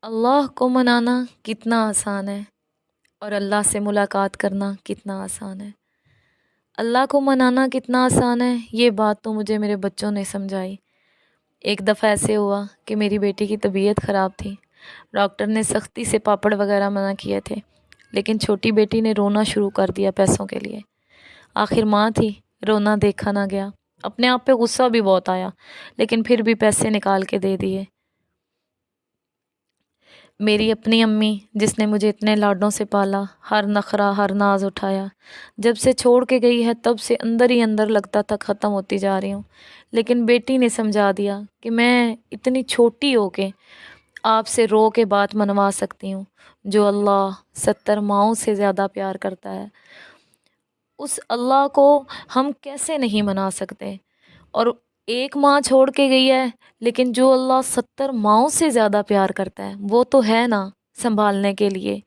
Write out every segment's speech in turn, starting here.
اللہ کو منانا کتنا آسان ہے اور اللہ سے ملاقات کرنا کتنا آسان ہے۔ اللہ کو منانا کتنا آسان ہے یہ بات تو مجھے میرے بچوں نے سمجھائی۔ ایک دفعہ ایسے ہوا کہ میری بیٹی کی طبیعت خراب تھی، ڈاکٹر نے سختی سے پاپڑ وغیرہ منع کیے تھے، لیکن چھوٹی بیٹی نے رونا شروع کر دیا پیسوں کے لیے۔ آخر ماں تھی، رونا دیکھا نہ گیا، اپنے آپ پہ غصہ بھی بہت آیا، لیکن پھر بھی پیسے نکال کے دے دیے۔ میری اپنی امی جس نے مجھے اتنے لاڈوں سے پالا، ہر نخرہ ہر ناز اٹھایا، جب سے چھوڑ کے گئی ہے تب سے اندر ہی اندر لگتا تھا ختم ہوتی جا رہی ہوں، لیکن بیٹی نے سمجھا دیا کہ میں اتنی چھوٹی ہو کے آپ سے رو کے بات منوا سکتی ہوں۔ جو اللہ 70 ماؤں سے زیادہ پیار کرتا ہے، اس اللہ کو ہم کیسے نہیں منا سکتے؟ اور ایک ماں چھوڑ کے گئی ہے، لیکن جو اللہ 70 ماؤں سے زیادہ پیار کرتا ہے وہ تو ہے نا سنبھالنے کے لیے،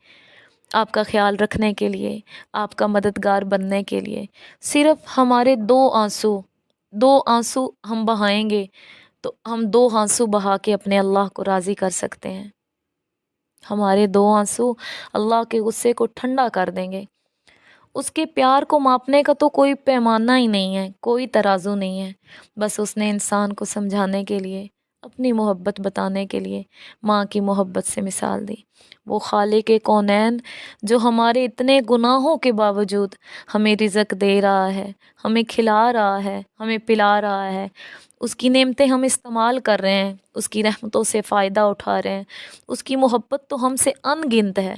آپ کا خیال رکھنے کے لیے، آپ کا مددگار بننے کے لیے۔ صرف ہمارے دو آنسو ہم بہائیں گے تو ہم 2 آنسو بہا کے اپنے اللہ کو راضی کر سکتے ہیں۔ ہمارے 2 آنسو اللہ کے غصے کو ٹھنڈا کر دیں گے۔ اس کے پیار کو ماپنے کا تو کوئی پیمانہ ہی نہیں ہے، کوئی ترازو نہیں ہے۔ بس اس نے انسان کو سمجھانے کے لیے، اپنی محبت بتانے کے لیے ماں کی محبت سے مثال دی۔ وہ خالق کونین جو ہمارے اتنے گناہوں کے باوجود ہمیں رزق دے رہا ہے، ہمیں کھلا رہا ہے، ہمیں پلا رہا ہے، اس کی نعمتیں ہم استعمال کر رہے ہیں، اس کی رحمتوں سے فائدہ اٹھا رہے ہیں، اس کی محبت تو ہم سے ان گنت ہے۔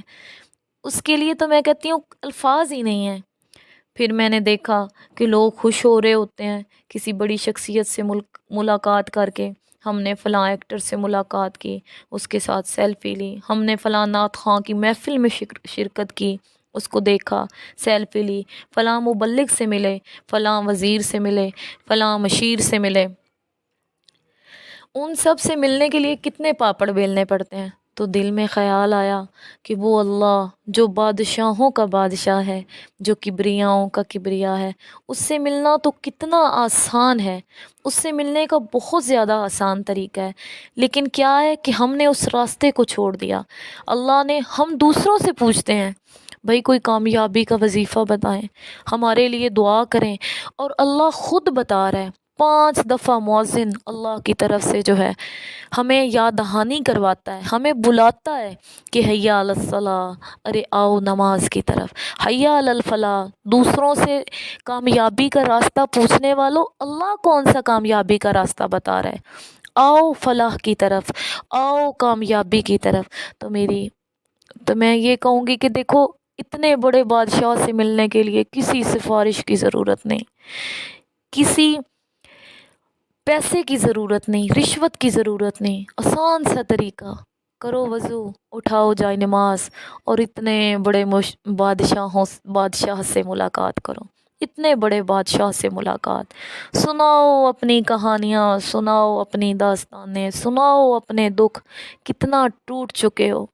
اس کے لیے تو میں کہتی ہوں الفاظ ہی نہیں ہیں۔ پھر میں نے دیکھا کہ لوگ خوش ہو رہے ہوتے ہیں کسی بڑی شخصیت سے ملاقات کر کے۔ ہم نے فلاں ایکٹر سے ملاقات کی، اس کے ساتھ سیلفی لی، ہم نے فلاں نعت خواں کی محفل میں شرکت کی، اس کو دیکھا، سیلفی لی، فلاں مبلغ سے ملے، فلاں وزیر سے ملے، فلاں مشیر سے ملے۔ ان سب سے ملنے کے لیے کتنے پاپڑ بیلنے پڑتے ہیں؟ تو دل میں خیال آیا کہ وہ اللہ جو بادشاہوں کا بادشاہ ہے، جو کبریاؤں کا کبریا ہے، اس سے ملنا تو کتنا آسان ہے، اس سے ملنے کا بہت زیادہ آسان طریقہ ہے، لیکن کیا ہے کہ ہم نے اس راستے کو چھوڑ دیا۔ اللہ نے، ہم دوسروں سے پوچھتے ہیں بھائی کوئی کامیابی کا وظیفہ بتائیں، ہمارے لیے دعا کریں، اور اللہ خود بتا رہا ہے 5 دفعہ مؤذن اللہ کی طرف سے جو ہے ہمیں یاد دہانی کرواتا ہے، ہمیں بلاتا ہے کہ حیا علی الصلاۃ، ارے آؤ نماز کی طرف، حیا علی الفلاح، دوسروں سے کامیابی کا راستہ پوچھنے والوں اللہ کون سا کامیابی کا راستہ بتا رہا ہے، آؤ فلاح کی طرف، آؤ کامیابی کی طرف۔ تو میں یہ کہوں گی کہ دیکھو، اتنے بڑے بادشاہ سے ملنے کے لیے کسی سفارش کی ضرورت نہیں، کسی پیسے کی ضرورت نہیں، رشوت کی ضرورت نہیں، آسان سا طریقہ، کرو وضو، اٹھاؤ جائے نماز، اور اتنے بڑے بادشاہ سے ملاقات کرو، اتنے بڑے بادشاہ سے ملاقات، سناؤ اپنی کہانیاں، سناؤ اپنی داستانیں، سناؤ اپنے دکھ، کتنا ٹوٹ چکے ہو،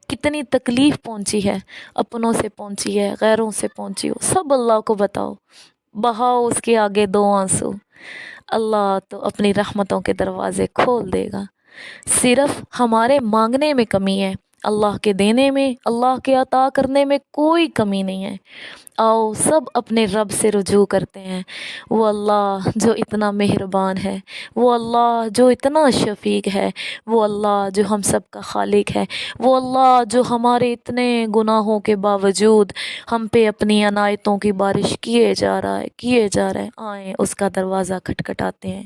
کتنی تکلیف پہنچی ہے، اپنوں سے پہنچی ہے، غیروں سے پہنچی ہو، سب اللہ کو بتاؤ، بہاؤ اس کے آگے 2 آنسو، اللہ تو اپنی رحمتوں کے دروازے کھول دے گا۔ صرف ہمارے مانگنے میں کمی ہے، اللہ کے دینے میں، اللہ کے عطا کرنے میں کوئی کمی نہیں ہے۔ آؤ سب اپنے رب سے رجوع کرتے ہیں، وہ اللہ جو اتنا مہربان ہے، وہ اللہ جو اتنا شفیق ہے، وہ اللہ جو ہم سب کا خالق ہے، وہ اللہ جو ہمارے اتنے گناہوں کے باوجود ہم پہ اپنی عنایتوں کی بارش کیے جا رہا ہے۔ آئیں اس کا دروازہ کھٹکھٹاتے ہیں۔